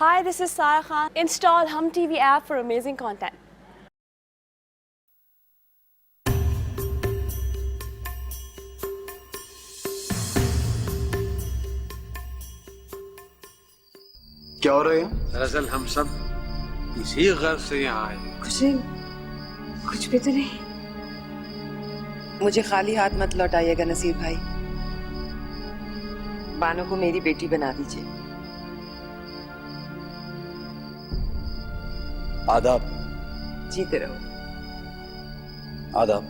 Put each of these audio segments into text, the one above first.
Hi, this is Sarah Khan. Install Hum TV app for amazing content. क्या हो रहा है? दरअसल हम सब इसी गर्व से यहाँ आए। कुछ नहीं, कुछ भी तो नहीं। मुझे खाली हाथ मत लौटाइएगा नसीर भाई। बानो को मेरी बेटी बना दीजिए। आदाब। जीते रहो। आदाब।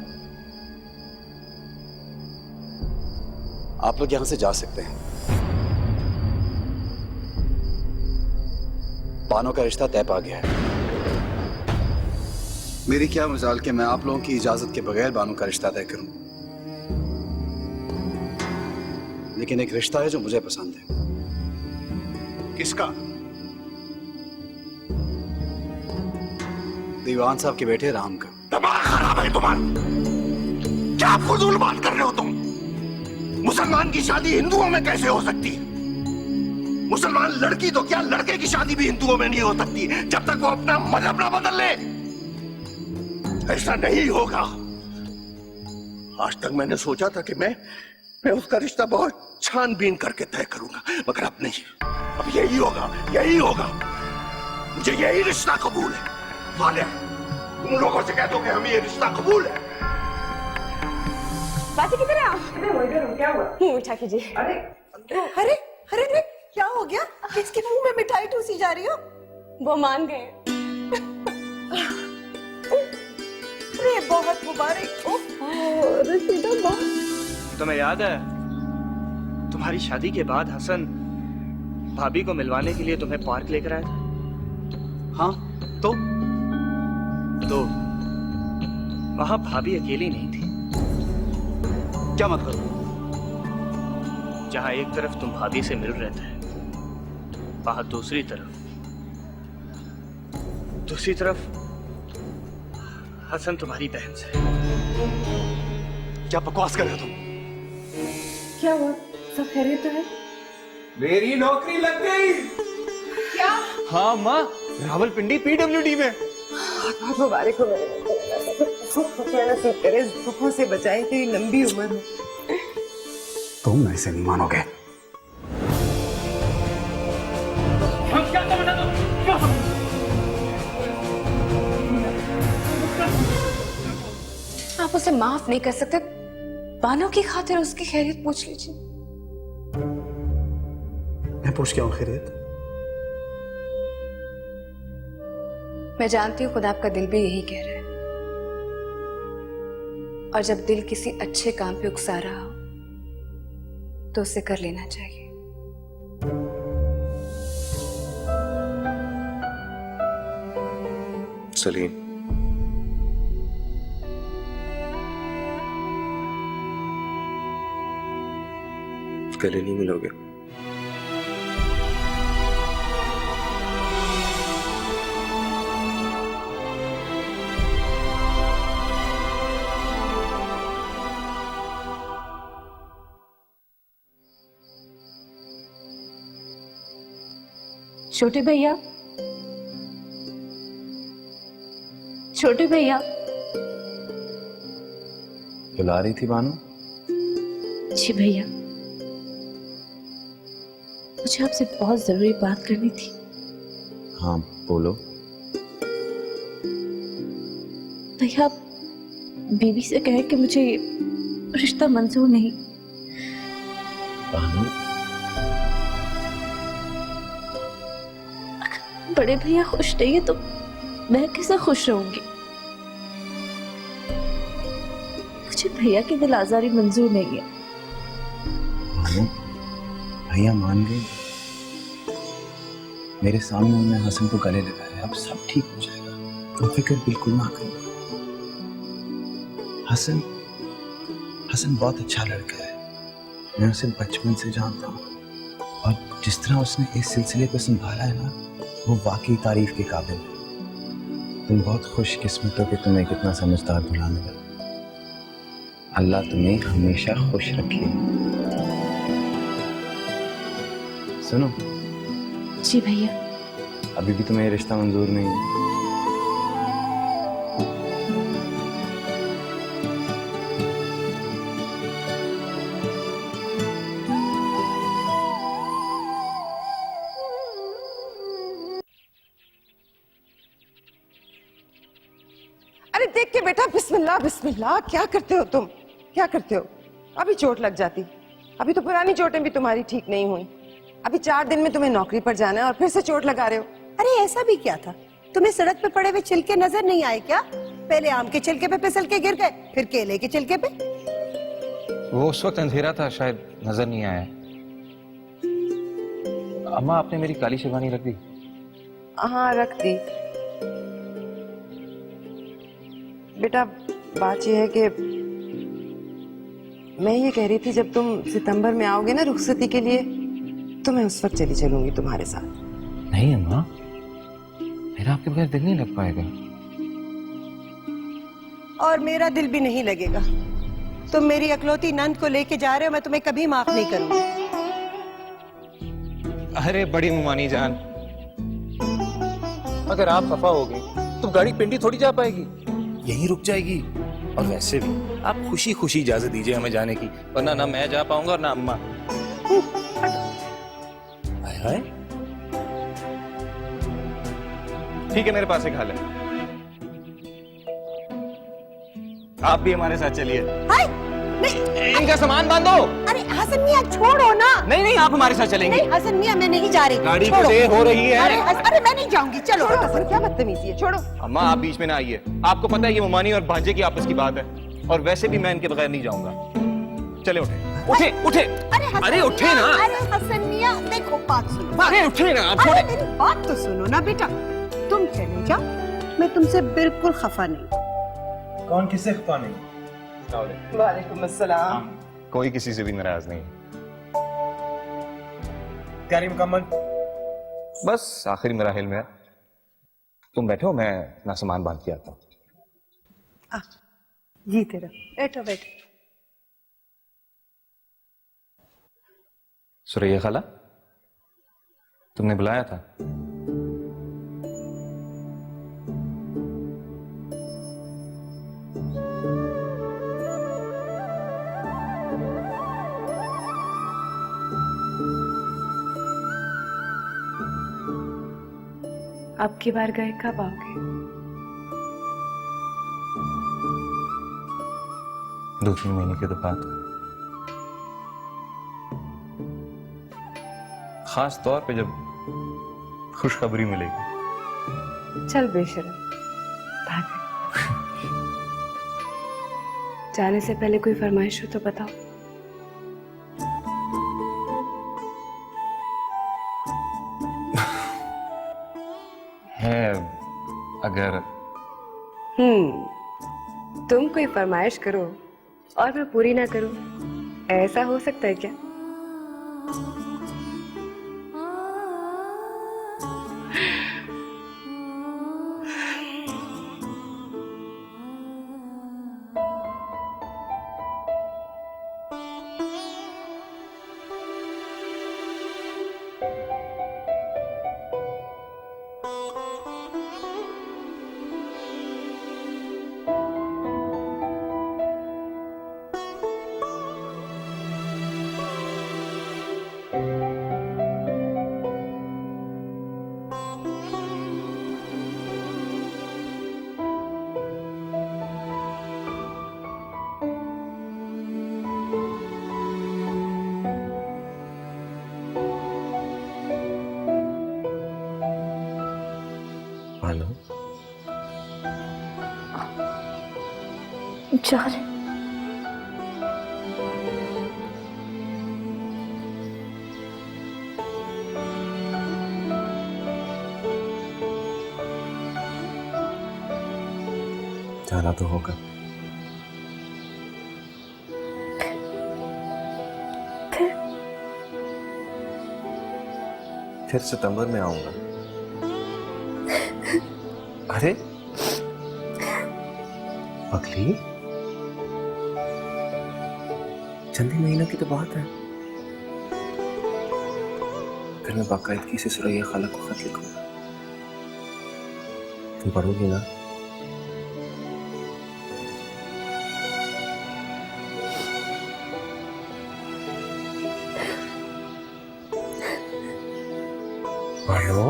आप लोग यहां से जा सकते हैं। बानो का रिश्ता तय पा गया है। मेरी क्या मजाल कि मैं आप लोगों की इजाजत के बगैर बानो का रिश्ता तय करूं, लेकिन एक रिश्ता है जो मुझे पसंद है। किसका? दीवान साहब के बेटे राम का। दिमाग खराब है तुम्हारा? क्या फजूल बात कर रहे हो तुम? मुसलमान की शादी हिंदुओं में कैसे हो सकती है? मुसलमान लड़की तो क्या, लड़के की शादी भी हिंदुओं में नहीं हो सकती जब तक वो अपना मजहब ना बदल ले। ऐसा नहीं होगा। आज तक मैंने सोचा था कि मैं उसका रिश्ता बहुत छानबीन करके तय करूंगा, मगर अब नहीं। अब यही होगा, यही होगा। मुझे यही रिश्ता कबूल है। वाले, तुम लोगों से कह दो कि हमें ये रिश्ता कबूल है। बाजी किधर है आप? क्या हुआ? मुंह मीठा कीजिए। अरे अरे अरे अरे, क्या हो गया? किसके मुंह में मिठाई ठूसी जा रही हो? वो मान गए। अरे बहुत मुबारक। अरे बेटा बहुत। तुम्हें याद है तुम्हारी शादी के बाद हसन भाभी को मिलवाने के लिए तुम्हें पार्क लेकर आया था? हाँ, तो वहां भाभी अकेली नहीं थी। क्या मतलब? जहां एक तरफ तुम भाभी से मिल रहे थे, वहां दूसरी तरफ हसन तुम्हारी बहन से। क्या बकवास कर रहे हो तुम? क्या हुआ? सब खैरियत तो है? मेरी नौकरी लग गई। क्या? हाँ माँ, रावलपिंडी PWD में। बहुत मुबारक हो। नसीब करे, दुखों से बचाए, तेरी लंबी उम्र हो। तुम ऐसे नहीं मानोगे। आप उसे माफ नहीं कर सकते? बानो की खातिर उसकी खैरियत पूछ लीजिए। मैं पूछ के आऊं खैरियत? मैं जानती हूँ खुद आपका दिल भी यही कह रहा है, और जब दिल किसी अच्छे काम पे उकसा रहा हो तो उसे कर लेना चाहिए। सलीम, गले नहीं मिलोगे? छोटे भैया, छोटे भैया। बुला रही थी बानो? जी भैया, मुझे आपसे बहुत जरूरी बात करनी थी। हाँ बोलो। भैया, आप बीबी से कहें कि मुझे ये रिश्ता मंजूर नहीं। बानो, बड़े भैया खुश नहीं है तो मैं कैसे खुश रहूंगी? मुझे भैया की दिल आजारी मंजूर नहीं है। बानो, भैया मान गए। मेरे सामने उन्होंने हसन को गले लगाया। अब सब ठीक हो जाएगा, तुम फिक्र बिल्कुल ना करो। हसन बहुत अच्छा लड़का है। मैं उसे बचपन से जानता हूँ, और जिस तरह उसने इस सिलसिले को संभाला है ना, वो वाकई तारीफ के काबिल है। तुम बहुत खुशकिस्मत हो कि तुम्हें कितना समझदार दूल्हा मिला। अल्लाह तुम्हें हमेशा खुश रखे। सुनो। जी भैया। अभी भी तुम्हें ये रिश्ता मंजूर नहीं है? अरे देख के बेटा, बिस्मिल्लाह बिस्मिल्लाह। क्या करते हो तुम, क्या करते हो? अभी चोट लग जाती। अभी तो पुरानी चोटें भी तुम्हारी ठीक नहीं हुई। अभी 4 दिन में तुम्हें नौकरी पर जाना है और फिर से चोट लगा रहे हो। अरे ऐसा भी क्या था? तुम्हें सड़क पे पड़े हुए छिलके नजर नहीं आए क्या? पहले आम के छिलके पे फिसल के गिर गए, फिर केले के छिलके पे। वो उस वक्त अंधेरा था, शायद नजर नहीं आया। अम्मा, आपने मेरी काली शेरवानी रख दी? हाँ रख दी। बेटा बात यह है कि मैं ये कह रही थी, जब तुम सितंबर में आओगे ना रुखसती के लिए, तो मैं उस वक्त चली चलूंगी तुम्हारे साथ। नहीं अम्मा, मेरा आपके बगैर दिल नहीं लग पाएगा। और मेरा दिल भी नहीं लगेगा। तुम मेरी अकलौती नंद को लेके जा रहे हो, मैं तुम्हें कभी माफ नहीं करूंगी। अरे बड़ी मुमानी जान, अगर आप खफा हो गई तो गाड़ी पिंडी थोड़ी जा पाएगी, यहीं रुक जाएगी। और वैसे भी आप खुशी खुशी इजाजत दीजिए हमें जाने की, वरना ना मैं जा पाऊंगा और ना अम्मा। हाय हाय, ठीक है, मेरे पास एक हाल है, आप भी हमारे साथ चलिए। हाय, नहीं, इनका सामान बांधो। अरे हसन मियां छोड़ो ना। नहीं नहीं, आप हमारे साथ चलेंगे। नहीं हसन मियां, मैं नहीं जा रही। गाड़ी छोड़ो। देर हो रही है। अरे मैं नहीं जाऊंगी, चलो। छोड़ो हसन, क्या बदतमीजी है, छोड़ो। अम्मा आप बीच में ना आइए, आपको पता है ये मुमानी और भांजे की आपस की बात है, और वैसे भी मैं इनके बगैर नहीं जाऊंगा। चले उठे उठे उठे। अरे उठे ना। अरे हसन मियां देखो, बात सुनो। अरे उठे ना, आप अरे मेरी बात तो सुनो ना बेटा। तुम चले जाओ, मैं तुमसे बिल्कुल खफा नहीं। कौन किससे खफा नहीं? वालेकुम अस्सलाम। कोई किसी से भी नाराज नहीं। तैयारी मुकम्मल? बस आखिरी मराहिल में है। तुम बैठो, मैं अपना सामान बांध के आता हूँ। जी तेरा बैठो बैठो। सुरैया खाला, तुमने बुलाया था? अब की बार गए कब आओगे? 2-3 महीने के तो बाद, खास तौर पे जब खुशखबरी मिलेगी। चल बेशरम, भाग। जाने से पहले कोई फरमाइश हो तो बताओ। है अगर तुम कोई फरमाइश करो और मैं पूरी ना करूं, ऐसा हो सकता है क्या? हेलो, जा रहे। जाना तो होगा। फिर सितंबर में आऊंगा। अरे पगली, चंद ही महीनों की तो बात है। फिर मैं बाकायदगी से सुरैया खाला को खत लिखूंगा। तुम पढ़ोगे ना? पढ़ो।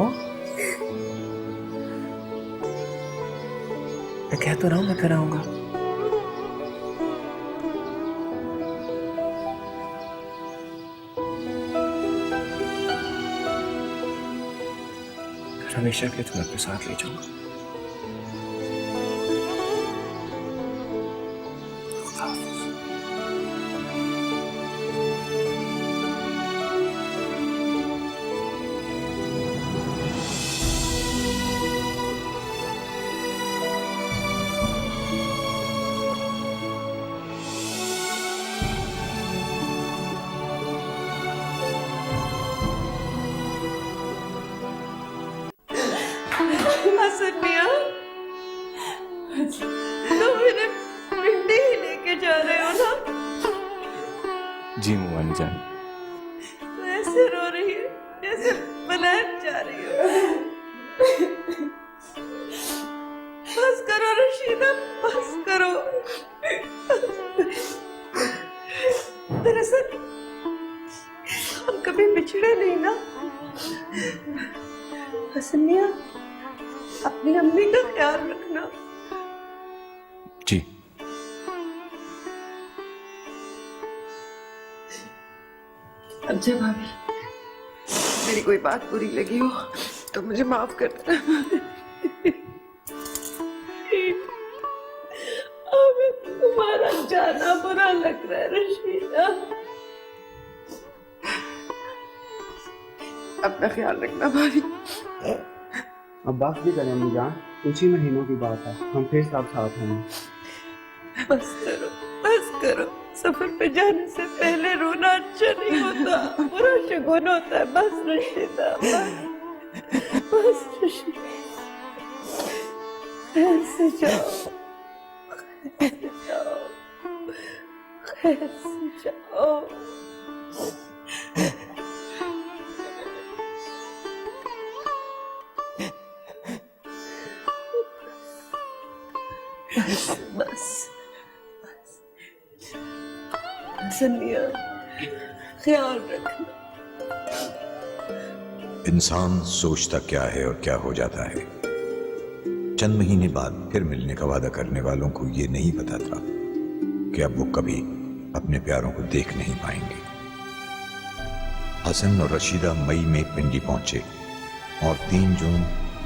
मैं कह तो रहा हूं मैं कराऊंगा। हमेशा के तुम्हें अपने साथ ले जाऊंगा। खुदा हाफिज़। हसन मियां, तो मेरे पिंडी ही लेके जा रहे हो ना? जी मुमानी जान। तो ऐसे रो रही है जैसे बनाए जा रही हो। बस करो रशीदा, बस करो। दरअसल हम कभी बिछड़े नहीं ना। हसन मियां, अपनी अम्मी का ख्याल रखना। जी। अब जब भाभी मेरी कोई बात बुरी लगी हो तो मुझे माफ कर देना। हमें तुम्हारा जाना बुरा लग रहा है रशीदा। अपना ख्याल रखना भाभी। अब बस भी करें अम्मी जान, कुछ ही महीनों की बात है, हम फिर सब साथ होंगे। बस करो, बस करो। सफर पे जाने से पहले रोना अच्छा नहीं होता, बुरा शगुन होता है। बस रशीदा, बस रशीदा, खैर से जाओ, खैर से जाओ, खैर से जाओ। बस हसन मियां, ख्याल रखना। इंसान सोचता क्या है और क्या हो जाता है। चंद महीने बाद फिर मिलने का वादा करने वालों को ये नहीं पता था कि अब वो कभी अपने प्यारों को देख नहीं पाएंगे। हसन और रशीदा मई में पिंडी पहुंचे और 3 जून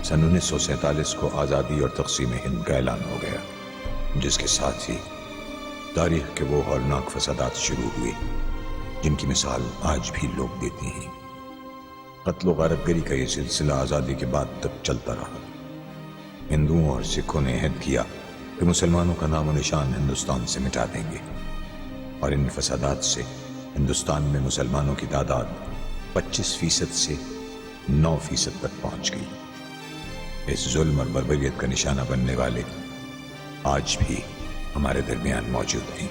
सन 1947 को आज़ादी और तक़सीम हिंद का ऐलान हो गया, जिसके साथ ही तारीख के वो हौलनाक फसादात शुरू हुए जिनकी मिसाल आज भी लोग देते हैं। कत्ल व गारतगरी का ये सिलसिला आज़ादी के बाद तक चलता रहा। हिंदुओं और सिखों ने अहद किया कि मुसलमानों का नाम और निशान हिंदुस्तान से मिटा देंगे, और इन फसादात से हिंदुस्तान में मुसलमानों की तादाद 25% से 9% तक पहुंच गई। इस जुल्म और बर्बरियत का निशाना बनने वाले आज भी हमारे दरमियान मौजूद हैं।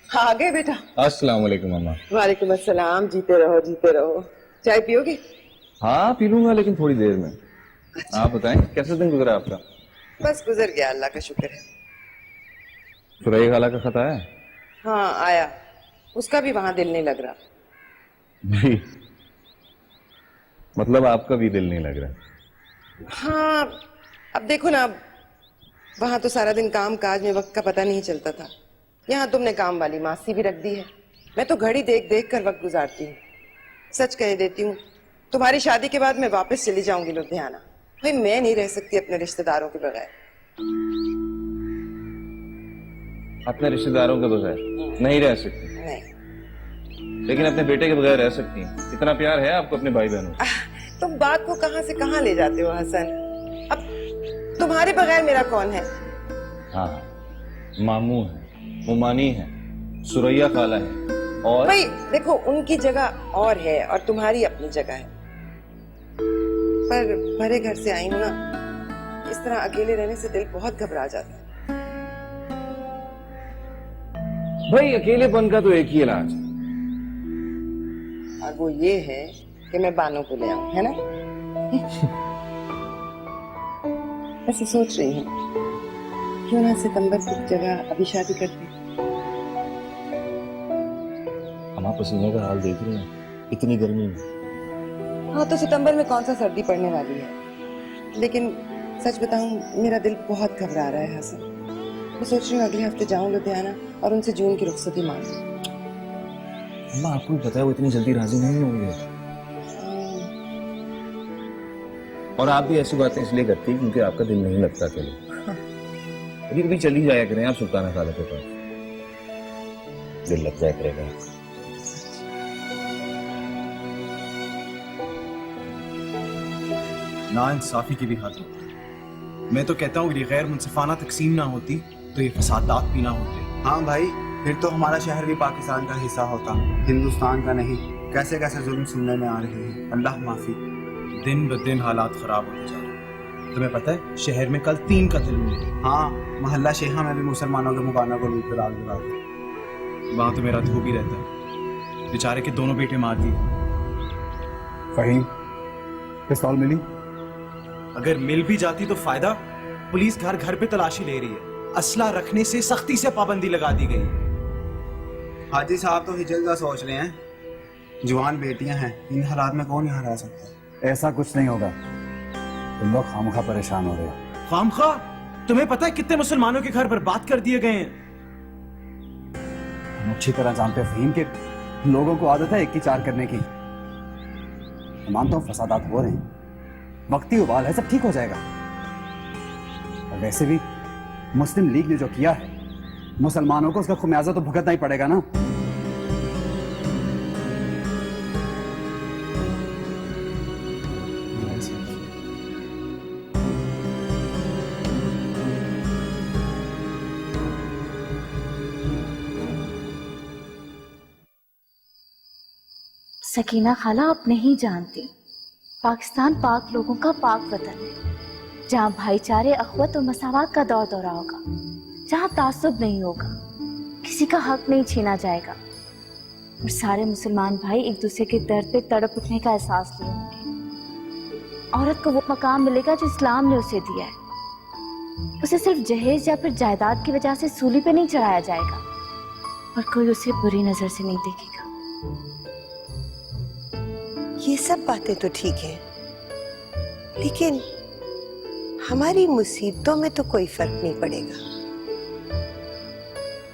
आ गए बेटा। अस्सलाम वालेकुम अम्मा। वालेकुम अस्सलाम। जीते रहो, जीते रहो। चाय पियोगे? हाँ पी लूंगा, लेकिन थोड़ी देर में। आप बताएं कैसा दिन गुजरा आपका? बस गुजर गया, अल्लाह का शुक्र है। सुरैया खाला का खत आया? हाँ आया, उसका भी वहां दिल नहीं लग रहा। जी, मतलब आपका भी दिल नहीं लग रहा? हाँ अब देखो ना, अब वहां तो सारा दिन काम काज में वक्त का पता नहीं चलता था। यहाँ तुमने काम वाली मासी भी रख दी है। मैं तो घड़ी देख देख कर वक्त गुजारती हूँ। सच कह देती हूँ, तुम्हारी शादी के बाद मैं वापस चली जाऊंगी लुधियाना। भाई मैं नहीं रह सकती अपने रिश्तेदारों के बगैर। अपने रिश्तेदारों के बगैर नहीं रह सकती, नहीं, लेकिन अपने बेटे के बगैर रह सकती हैं। इतना प्यार है आपको अपने भाई बहनों से। तुम बात को कहां से कहां ले जाते हो हसन। अब तुम्हारे बगैर मेरा कौन है? हाँ, मामू है, मुमानी है, सुरैया खाला है, और भाई देखो उनकी जगह और है और तुम्हारी अपनी जगह है। पर भरे घर से आई हूं ना, इस तरह अकेले रहने से दिल बहुत घबरा जाता है। भाई अकेलेपन का तो एक ही इलाज है। और वो ये है कि मैं बानों को ले आऊं, है ना? ऐसे सोच रही हूँ क्यों ना सितंबर की जगह अभी शादी करती। हम आप पसीने का हाल देख रहे हैं, इतनी गर्मी में। हाँ तो सितंबर में कौन सा सर्दी पड़ने वाली है। लेकिन सच बताऊं मेरा दिल बहुत घबरा रहा है हसन। मैं सोच रही हूँ अगले हफ्ते जाऊं लुधियाना और उनसे जून की रुखसती मांगूं। अम्मा आपको पता है वो इतनी जल्दी राजी नहीं होंगे। और आप भी ऐसी बातें इसलिए करती हैं क्योंकि आपका दिल नहीं लगता। चलो कभी कभी चली जाया करें आप सुल्ताना खाला के पास, दिल लग जाया करेगा। ना इंसाफी की भी हद होती है। मैं तो कहता हूँ कि गैर मुनसिफाना तकसीम ना होती तो ये फसादात भी ना होते। हाँ भाई, फिर तो हमारा शहर भी पाकिस्तान का हिस्सा होता, हिंदुस्तान का नहीं। कैसे कैसे जुल्म सुनने में आ रहे हैं, अल्लाह माफी। दिन ब दिन हालात खराब होते जा रहे हैं। तुम्हें पता है शहर में कल 3 कत्ल हुए। हाँ, मोहल्ला शेहा में भी मुसलमानों के मकानों को लूट कर आग लगा दी। वहां तो मेरा धो भी रहता है। बेचारे के दोनों बेटे मार दिए। फहीम, पिस्तौल मिली? अगर मिल भी जाती तो फायदा, पुलिस घर घर पे तलाशी ले रही है। असला रखने से सख्ती से पाबंदी लगा दी गई। हाजी साहब तो हिजल का सोच रहे हैं, जवान बेटियां हैं, इन हालात में कौन यहाँ रह सकता है। ऐसा कुछ नहीं होगा, तुम लोग खामखा परेशान हो रहे हो। खामखा? तुम्हें पता है कितने मुसलमानों के घर बर्बाद कर दिए गए हैं। हम अच्छी तरह जानते हैं फहीम के लोगों को आदत है एक की चार करने की। मैं मानता हूँ फसादात हो रहे हैं, वक्ती उबाल है, सब ठीक हो जाएगा। और वैसे भी मुस्लिम लीग ने जो किया है, मुसलमानों को उसका खुमियाजा तो भुगतना ही पड़ेगा ना। सकीना खाला, आप नहीं जानती, पाकिस्तान पाक लोगों का पाक वतन है, जहाँ भाईचारे, अखवत और मसावत का दौर दौरा होगा, जहाँ तासुब नहीं होगा, किसी का हक नहीं छीना जाएगा और सारे मुसलमान भाई एक दूसरे के दर्द पे तड़प उठने का एहसास लिए होंगे। औरत को वो मकाम मिलेगा जो इस्लाम ने उसे दिया है। उसे सिर्फ जहेज या फिर जायदाद की वजह से सूली पे नहीं चढ़ाया जाएगा और कोई उसे बुरी नजर से नहीं देखेगा। ये सब बातें तो ठीक है, लेकिन हमारी मुसीबतों में तो कोई फर्क नहीं पड़ेगा।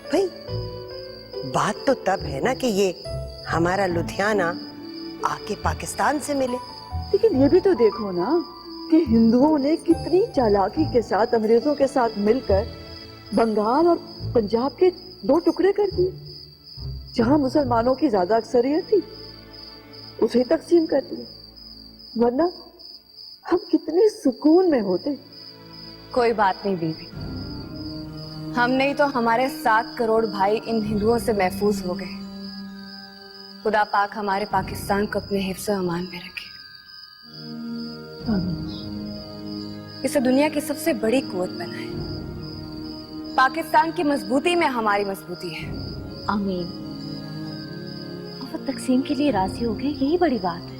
भाई बात तो तब है ना कि ये हमारा लुधियाना आके पाकिस्तान से मिले। लेकिन ये भी तो देखो ना कि हिंदुओं ने कितनी चालाकी के साथ अंग्रेजों के साथ मिलकर बंगाल और पंजाब के 2 टुकड़े कर दिए। जहां मुसलमानों की ज्यादा अक्सरियत थी उसे तकसीम कर दिया, वरना हम कितने सुकून में होते। कोई बात नहीं बीबी, हम नहीं तो हमारे 7 करोड़ भाई इन हिंदुओं से महफूज हो गए। खुदा पाक हमारे पाकिस्तान को अपने हिफ्ज़ और अमान में रखे। इसे दुनिया की सबसे बड़ी कुव्वत बनाए। पाकिस्तान की मजबूती में हमारी मजबूती है। आमीन। वो तकसीम के लिए राजी हो गए, यही बड़ी बात है।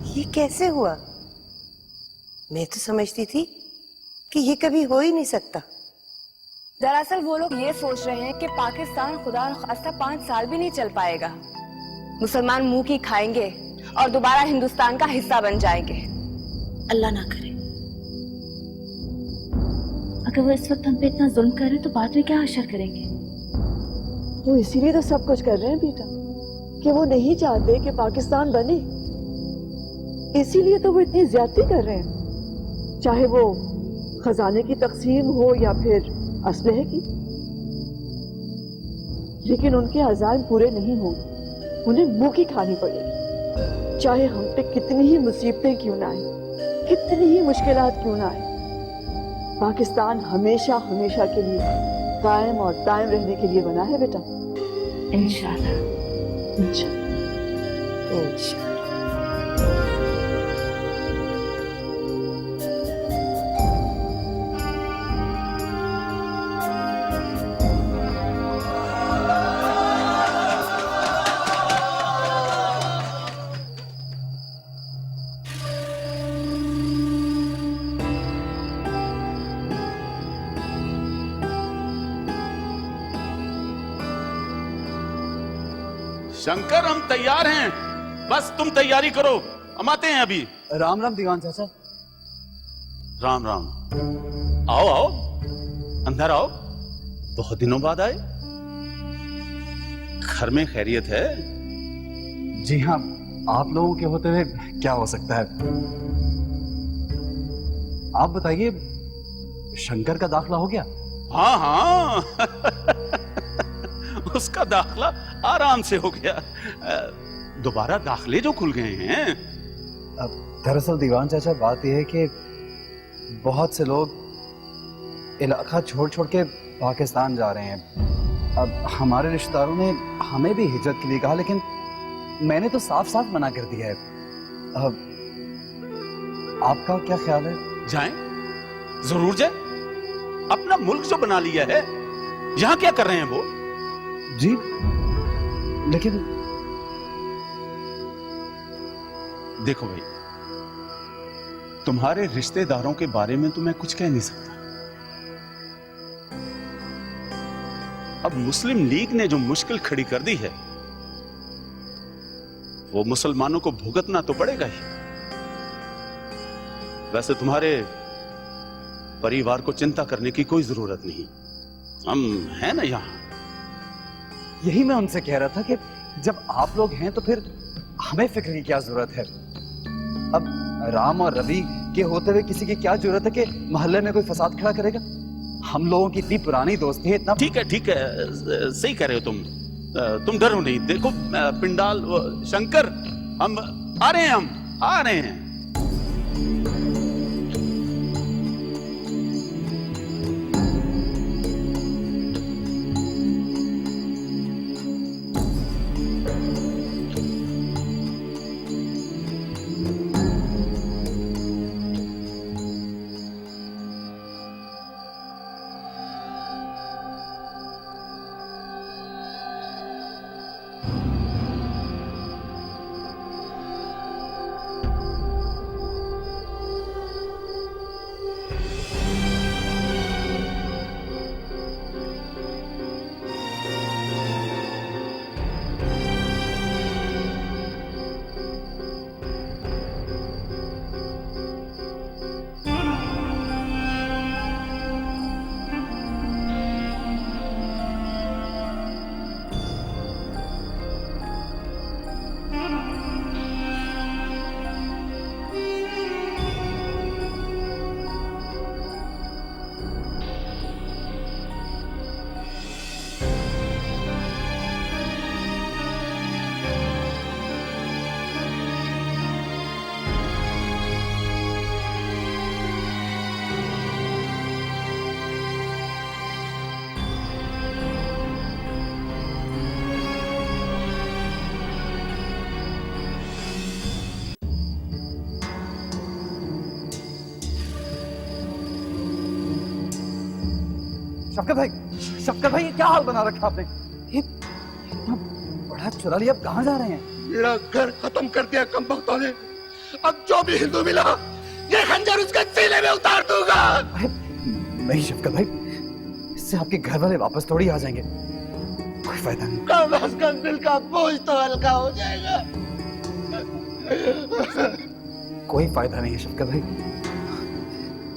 ये कैसे हुआ? मैं तो समझती थी कि ये कभी हो ही नहीं सकता। दरअसल वो लोग ये सोच रहे हैं कि पाकिस्तान खुदा न खास्ता 5 साल भी नहीं चल पाएगा। मुसलमान मुंह की खाएंगे और दोबारा हिंदुस्तान का हिस्सा बन जाएंगे। अल्लाह ना करे। अगर वो इस वक्त हम पे इतना जुल्म कर रहे हैं तो बाद में क्या हशर करेंगे? वो इसीलिए तो सब कुछ कर रहे हैं बेटा, कि वो नहीं चाहते कि पाकिस्तान बने। इसीलिए तो वो इतनी ज्यादती कर रहे हैं, चाहे वो खजाने की तकसीम हो या फिर असलहे की। लेकिन उनके अज़ाइम पूरे नहीं होंगे, उन्हें मुंह की खानी पड़ेगी। चाहे हम पे कितनी ही मुसीबतें क्यों ना आए, कितनी ही मुश्किलात क्यों ना आए, पाकिस्तान हमेशा हमेशा के लिए कायम और दायम रहने के लिए बना है बेटा। इंशाअल्लाह। इंशाअल्लाह। शंकर हम तैयार हैं, बस तुम तैयारी करो, हम आते हैं अभी। राम राम दीवान चाचा। राम राम। आओ आओ, अंदर आओ, बहुत दिनों बाद आए। घर में खैरियत है? जी हाँ, आप लोगों के होते हुए क्या हो सकता है। आप बताइए, शंकर का दाखला हो गया? हाँ हाँ उसका दाखला आराम से हो गया। दोबारा दाखले जो खुल गए हैं। अब दरअसल दीवान चाचा बात यह है कि बहुत से लोग इलाका छोड़ छोड़ के पाकिस्तान जा रहे हैं। अब हमारे रिश्तेदारों ने हमें भी हिजरत के लिए कहा, लेकिन मैंने तो साफ साफ मना कर दिया है। अब आपका क्या ख्याल है? जाएं, जरूर जाएं। अपना मुल्क जो बना लिया है, यहां क्या कर रहे हैं वो? जी, लेकिन देखो भाई, तुम्हारे रिश्तेदारों के बारे में तो मैं कुछ कह नहीं सकता। अब मुस्लिम लीग ने जो मुश्किल खड़ी कर दी है, वो मुसलमानों को भुगतना तो पड़ेगा ही। वैसे तुम्हारे परिवार को चिंता करने की कोई जरूरत नहीं, हम हैं ना यहां। यही मैं उनसे कह रहा था कि जब आप लोग हैं तो फिर हमें फिक्र की क्या जरूरत है। अब राम और रवि के होते हुए किसी की क्या जरूरत है कि मोहल्ले में कोई फसाद खड़ा करेगा। हम लोगों की इतनी पुरानी दोस्ती है, इतना। ठीक है ठीक है, सही कह रहे हो तुम डरो नहीं। देखो पिंडाल, शंकर, हम आ रहे हैं, हम आ रहे हैं। शफकत भाई, ये क्या हाल बना रखा आपने? ये इतना बड़ा चुरा लिया, अब कहाँ जा रहे हैं? मेरा घर खत्म कर दिया कम वक्तों ने। अब जो भी हिंदू मिला, ये खंजर उसके सीने में उतार दूंगा। नहीं शफकत भाई, इससे आपके घर वाले वापस थोड़ी आ जाएंगे। कोई फायदा नहीं। कम अज कम दिल का बोझ तो हल्का हो जाएगा। कोई फायदा नहीं है शफकत भाई,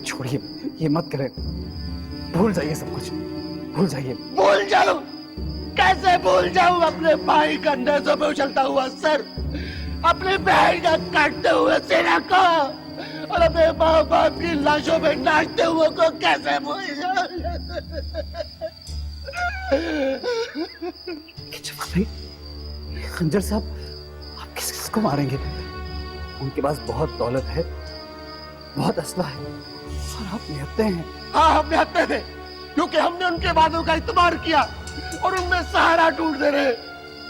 छोड़िए, ये मत करें। भूल जाइए सब कुछ, भूल जाइए। भूल जाऊं? कैसे भूल जाऊं अपने भाई का नेज़ों में उछलता हुआ सर, अपने बहन का काटते हुए सीना को, और अपने माँ बाप की लाशों में नाचते हुए को कैसे भूल जाऊं? भाई, खंजर साहब, आप किस किस को मारेंगे? उनके पास बहुत दौलत है, बहुत असला है, और आप निहत्ते हैं। हाँ, हम निहत्ते थे, क्योंकि हमने उनके वादों का इत्मीनान किया और उनमें सहारा ढूंढते रहे।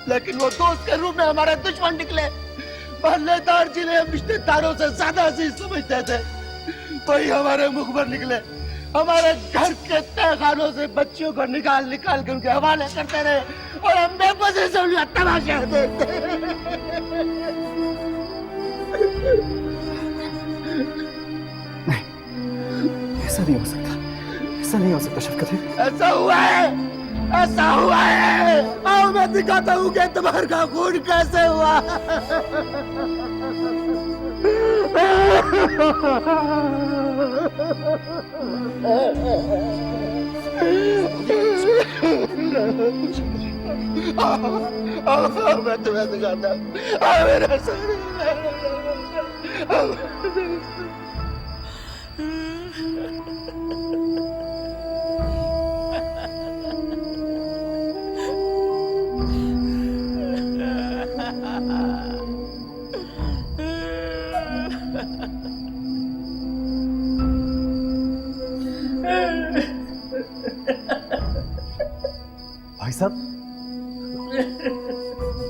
लेकिन वो दोस्त के रूप में हमारे दुश्मन निकले। मोहल्लेदार जिन्हें हम रिश्तेदारों से ज्यादा अजीज समझते थे, वही हमारे मुखबर निकले। हमारे घर के तहखानों से बच्चियों को निकाल निकाल के उनके हवाले करते रहे, और हम बेबसी से उनका तमाशा देखते। ऐसा नहीं हो सकता, ऐसा नहीं हो सकता शफकत है। ऐसा हुआ है, ऐसा हुआ है। आओ मैं दिखाता हूँ कि तुम्हारे का खून कैसे हुआ। आओ मैं तुम्हें दिखाता हूँ। आओ मेरे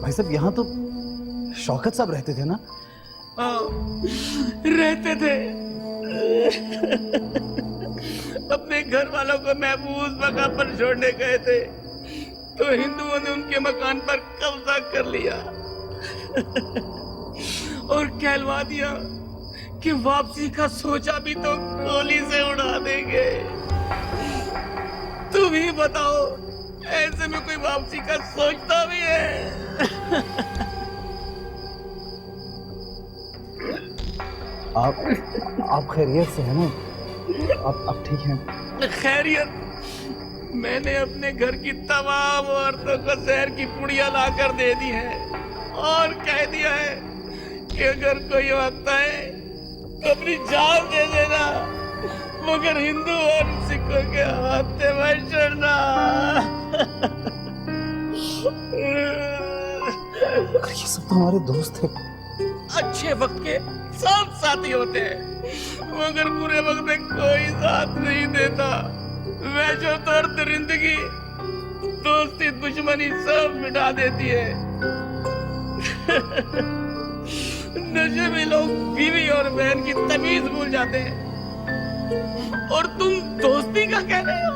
भाई साहब यहाँ तो शौकत साहब रहते थे ना? रहते थे। अपने घर वालों को महफूज मकान पर छोड़ने गए थे तो हिंदुओं ने उनके मकान पर कब्जा कर लिया और कहलवा दिया कि वापसी का सोचा भी तो गोली से उड़ा देंगे। तुम ही बताओ, ऐसे में कोई वापसी का सोचता भी है? आप खैरियत से हैं ना? आप ठीक हैं? खैरियत? मैंने अपने घर की तमाम औरतों को जहर की पुड़िया लाकर दे दी है और कह दिया है कि अगर कोई वक्त आए तो अपनी जान दे देना, मगर हिंदू और सिखों के हाथ से मत छोड़ना। ये सब तो हमारे दोस्त थे। अच्छे वक्त के सब साथी होते हैं मगर बुरे वक्त में कोई साथ नहीं देता। मैं जो तौर दरिंदगी दोस्ती दुश्मनी सब मिटा देती है। नशे में लोग बीवी और बहन की तमीज भूल जाते हैं और तुम दोस्ती का कह रहे हो?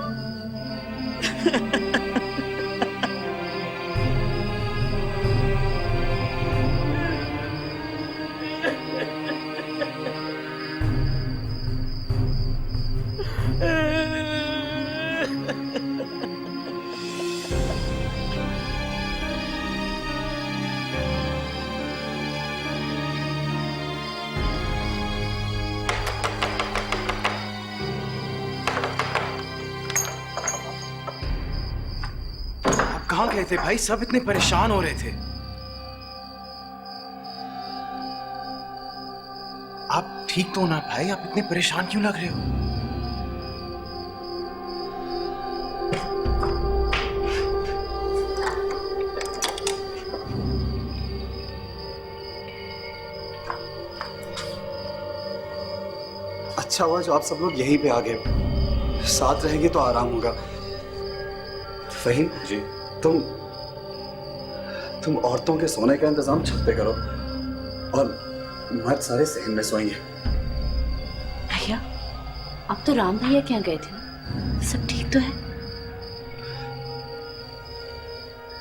कहाँ गए थे भाई? सब इतने परेशान हो रहे थे। आप ठीक तो ना भाई? आप इतने परेशान क्यों लग रहे हो? अच्छा हुआ जो आप सब लोग यहीं पे आ गए। साथ रहेंगे तो आराम होगा। फहीम जी, तुम औरतों के सोने का इंतजाम छत पे करो और मर्द सारे सहन में सोएंगे। भैया, अब तो राम भैया क्या गए थे ना? सब ठीक तो है?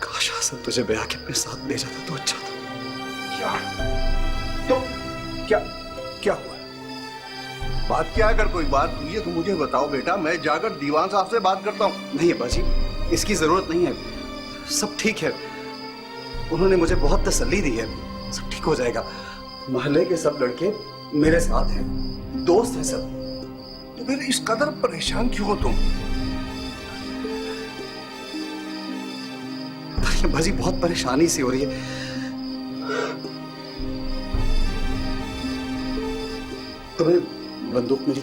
काश हसन तुझे ब्याह के अपने साथ ले जाता तो अच्छा था। क्या हुआ? बात क्या है? अगर कोई बात हुई है तो मुझे बताओ बेटा, मैं जाकर दीवान साहब से बात करता हूँ। नहीं अब्बा जी, इसकी जरूरत नहीं है। सब ठीक है। उन्होंने मुझे बहुत तसल्ली दी है। सब ठीक हो जाएगा। मोहल्ले के सब लड़के मेरे साथ हैं, दोस्त हैं सब। तो फिर इस कदर परेशान क्यों हो तुम? अब्बा जी बहुत परेशानी सी हो रही है। तुम्हें बंदूक मिली?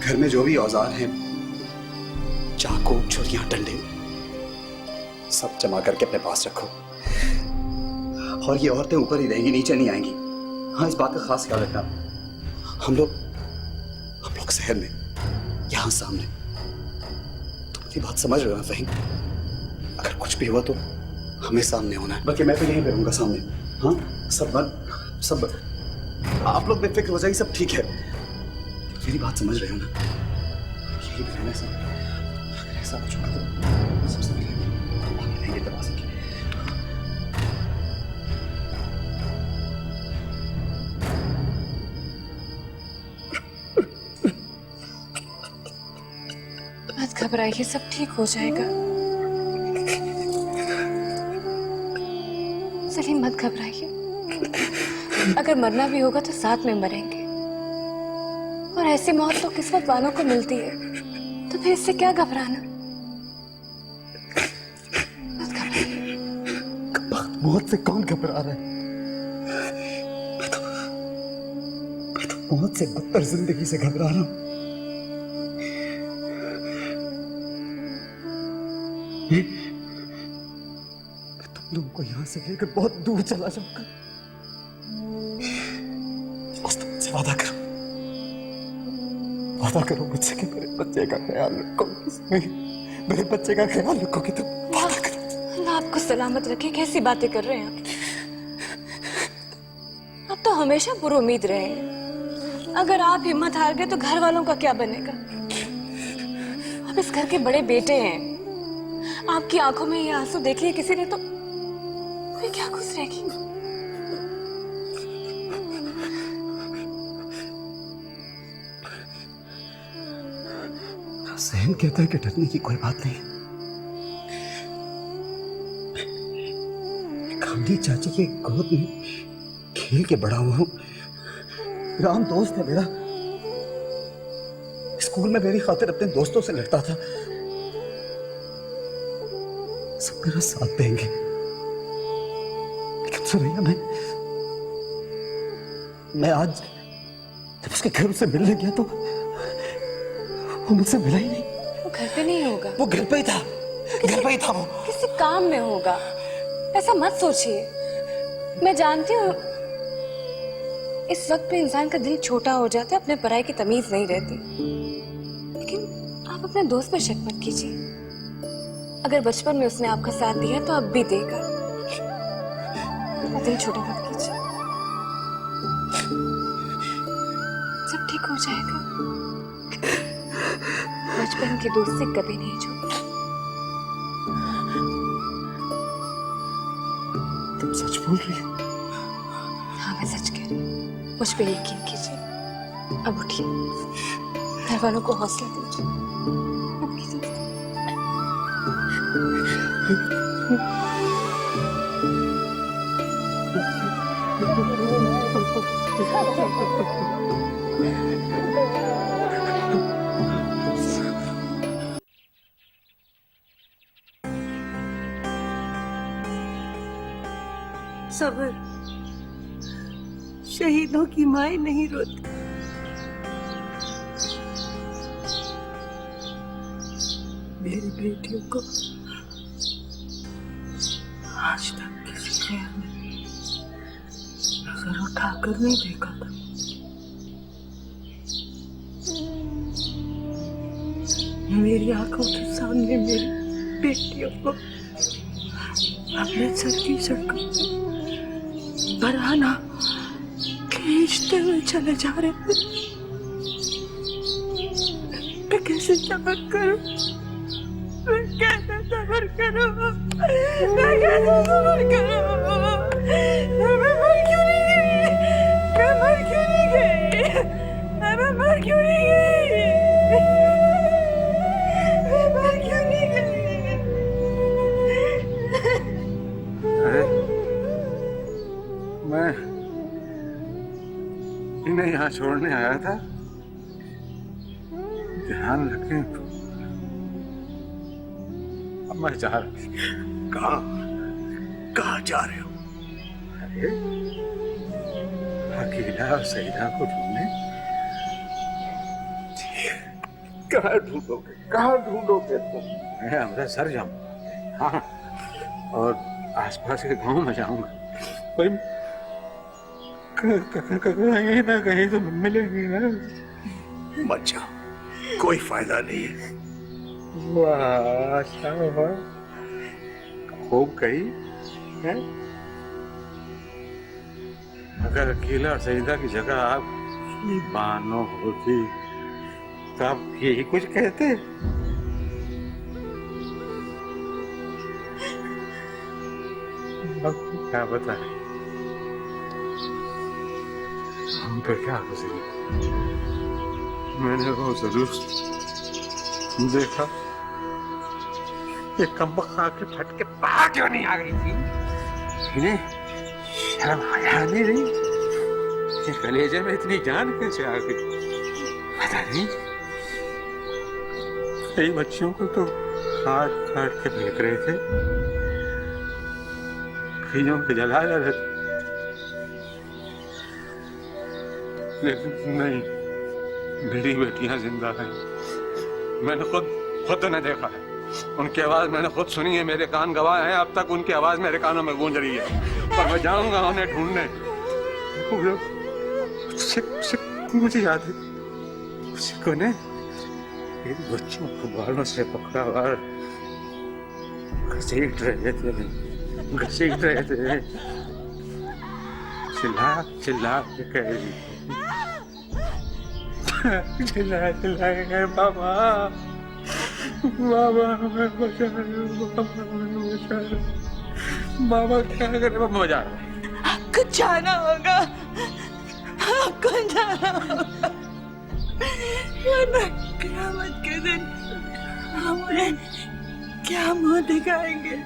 घर में जो भी औजार हैं, चाकू, छुरियां, डंडे, सब जमा करके अपने पास रखो। और ये औरतें ऊपर ही रहेंगी, नीचे नहीं आएंगी। हाँ, इस बात का खास ख्याल रखना। हम लोग शहर में, यहां सामने। तुम मेरी बात समझ रहे हो ना फहीम? अगर कुछ भी हुआ तो हमें सामने होना है। बल्कि मैं तो यहीं पे रहूंगा सामने। हाँ, सब आप लोग बेफिक्र हो जाइए, सब ठीक है। मेरी बात समझ रहे हो ना? यही रहना है। ऐसा कुछ होगा तो सब समझ लेंगे। बाकी रहेंगे दरवाजे के। मत घबराइए, सब ठीक हो जाएगा। सलीम मत घबराइए, अगर मरना भी होगा तो साथ में मरेंगे, और ऐसी मौत तो किस्मत वालों को मिलती है, तो फिर इससे क्या घबराना। मत घबराइए। मौत से कौन घबरा रहा है? मैं तो मौत से बदतर जिंदगी से घबरा रहा हूं। मैं तुम लोगों को यहां से लेकर बहुत दूर चला जाऊंगा। बस तुम मुझसे वादा करो मुझसे कि मेरे बच्चे का ख्याल रखोगे, मेरे बच्चे का ख्याल रखोगे। तुम वादा करो। अल्लाह आपको सलामत रखे। कैसी बातें कर रहे हैं आप? आप तो हमेशा पुरुउम्मीद रहे हैं। अगर आप हिम्मत हार गए तो घर वालों का क्या बनेगा? आप इस घर के बड़े बेटे हैं। आपकी आंखों में ये आंसू देख लिए किसी ने तो कोई क्या गुजरेगी। सहन कहता है कि डरने की कोई बात नहीं। गांधी चाची के गोद में खेल के बड़ा हुआ हूं। राम दोस्त है मेरा। स्कूल में मेरी खातिर अपने दोस्तों से लड़ता था। सब मेरा साथ देंगे, लेकिन सुरैया मैं आज जब उसके घर से मिलने गया तो वो मुझसे मिला ही नहीं। वो घर पे नहीं होगा। वो घर पे ही था, घर पे ही था वो। किसी काम में होगा। ऐसा मत सोचिए। मैं जानती हूँ इस वक्त पे इंसान का दिल छोटा हो जाता है, अपने पराये की तमीज नहीं रहती, लेकिन आप अपने दोस्त पर शक मत कीजिए। अगर बचपन में उसने आपका साथ दिया तो अब भी देगा। दिल छोटा मत कीजिए, सब ठीक हो जाएगा। बचपन की दोस्ती कभी नहीं छूटी। तुम सच बोल रही हो? हाँ मैं सच कह रही हूँ, मुझ पे यकीन कीजिए। अब उठिए, घर वालों को हौसला दीजिए। सबर, शहीदों की माएं नहीं रोती। मेरी बेटियों को आज तक किसी खैर ने नजर उठाकर नहीं देखा था। मेरी आंखों के सामने मेरी बेटियों को अपने सर की शक्ल बराना खींचते हुए चले जा रहे थे। मैं कैसे सबर करूं? मैं कैसे सबर करूं? मैं कैसे सबर करूं? मैं मर क्यों नहीं गई? मैं मर क्यों नहीं गई? मैं मर क्यों नहीं गई? मैं मर क्यों नहीं गई? अरे मैं इन्हें यहाँ छोड़ने आया था। ध्यान रखें। अब मैं जा रहा हूँ। कहाँ जा रहे हो? अरे अकेला और सईदा को ढूंढने। कहाँ ढूंढोगे तुम? मैं अमृतसर जाऊंगा। हाँ, और आसपास के गांव में जाऊंगा। कोई कहीं ना कहीं तो मिलेगी ना। मत जाओ, कोई फायदा नहीं है। वाह, खूब कही है। अगर अकेला और सईदा की जगह आप बानो होती तब यही कुछ कहते। क्या बताएं, हम पे क्या गुजरी। मैंने वो जरूर देखा, ये कमबख्त आके फट के बाहर क्यों नहीं आ गई थी? इन्हें शर्म आया नहीं? ये कलेजे में इतनी जान कैसे आ गई? पता नहीं। कई बच्चियों को तो काट काट के फेंक रहे थे, कईयों को जला रहे थे, लेकिन नहीं, मेरी बेटियां जिंदा हैं। मैंने खुद ने देखा है, उनकी आवाज मैंने खुद सुनी है, मेरे कान गवाह हैं, अब तक उनकी आवाज मेरे कानों में गूंज रही है। पर मैं जाऊंगा उन्हें ढूंढने। मुझे याद है, उसको ने मेरी बच्चों को बालों से पकड़ा और घसीट रहे थे, चिल्ला के कह रही चिल्ला के बाबा हमें बचा लो, बाबा क्या करे? बाबा मजा आपको जाना होगा, आपको जाना होगा, वरना क़यामत के दिन हम उन्हें क्या मुंह दिखाएंगे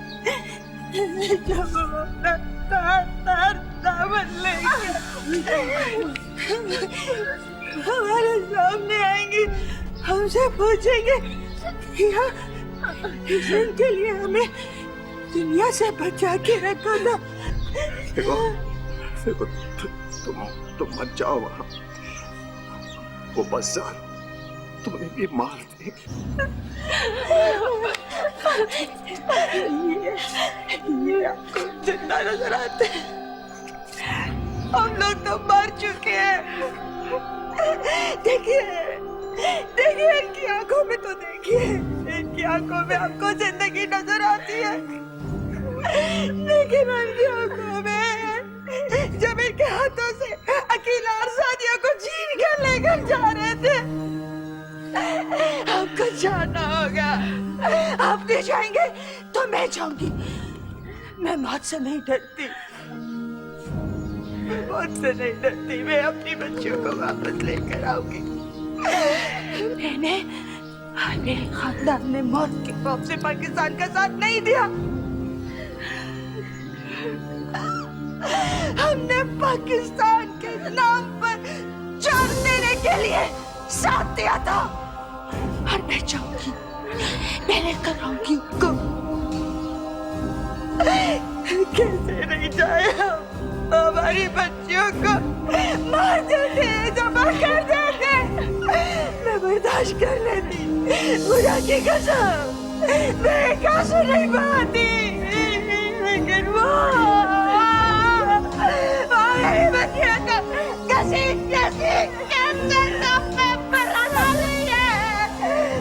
जब वो अपना तार दामन लेंगे, हमारे सामने आएंगे, हमसे पूछेंगे या इनके लिए हमें दुनिया से बचा के रखा था। देखो, तुम मत जाओ वहां, वो बाजार तुम्हें भी मार देंगे। ये आपको जिंदा नजर आते हैं, हम लोग तो मर चुके हैं। देखिए इनकी आंखों में तो देखिए, इनकी आंखों में आपको जिंदगी नजर आती है, लेकिन उनकी आंखों में जब इनके हाथों से अकीला और सादिया को छीन कर लेकर जा रहे थे, आपको जाना होगा। आप ले जाएंगे तो मैं जाऊंगी। मैं मौत से नहीं डरती, मैं मौत से नहीं डरती। मैं अपनी बच्चियों को वापस लेकर आऊंगी। मेरे खानदान ने मौत के खौफ से पाकिस्तान का साथ नहीं दिया। हमने पाकिस्तान के नाम पर जान देने के लिए साथ दिया था, और मैं चाहूंगी, मैं लेकर आऊंगी उनको। कैसे नहीं जाए हम? हमारी बच्चियों को मार देते, जमा कर देते, मैं बर्दाश्त कर लेती, खुदा की कसम मैं कैसे नहीं पाती, लेकिन वो मेरी बच्चियों को कैसे पर लगा रही है,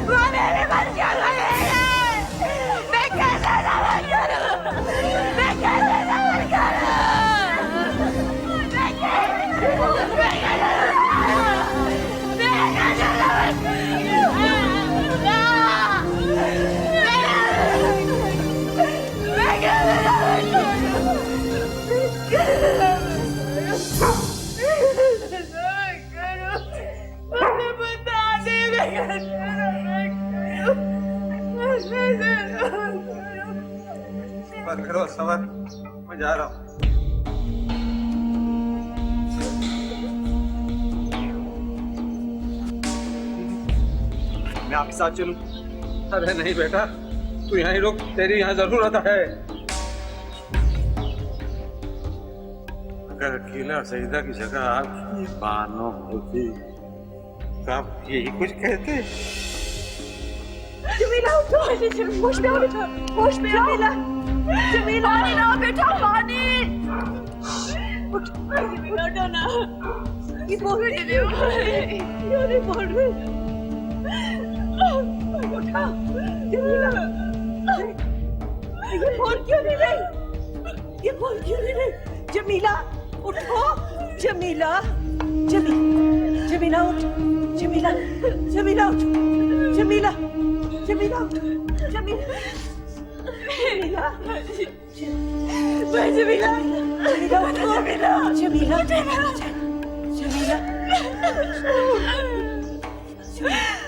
वो मेरी बच्चियों को ले गए। मैं कैसे समझ करूं, मैं कैसे समझ करूं, मैं कैसे करो सबर, मैं जा रहा हूँ। मैं आपके साथ चलूं? अरे नहीं बेटा, तू यहीं रुक, तेरी यहाँ जरूरत है। अगर अकेला सजदा की जगह आपकी बानों होती तो आप यही कुछ कहते। जमीला उठो, होश में आओ बेटा, होश में आओ। जमीला पानी ना बेटा, पानी उठ, उठो ना, ये बोल रही है, ये बोल रही उठा, जमीला ये बोल क्यों नहीं रही, ये बोल क्यों नहीं रही? जमीला उठो, जमीला जमीला उठ, जमीला जमीला उठ, जमीला जमीला उठ, जमीला जमीला जमीला जमीला जमीला जमीला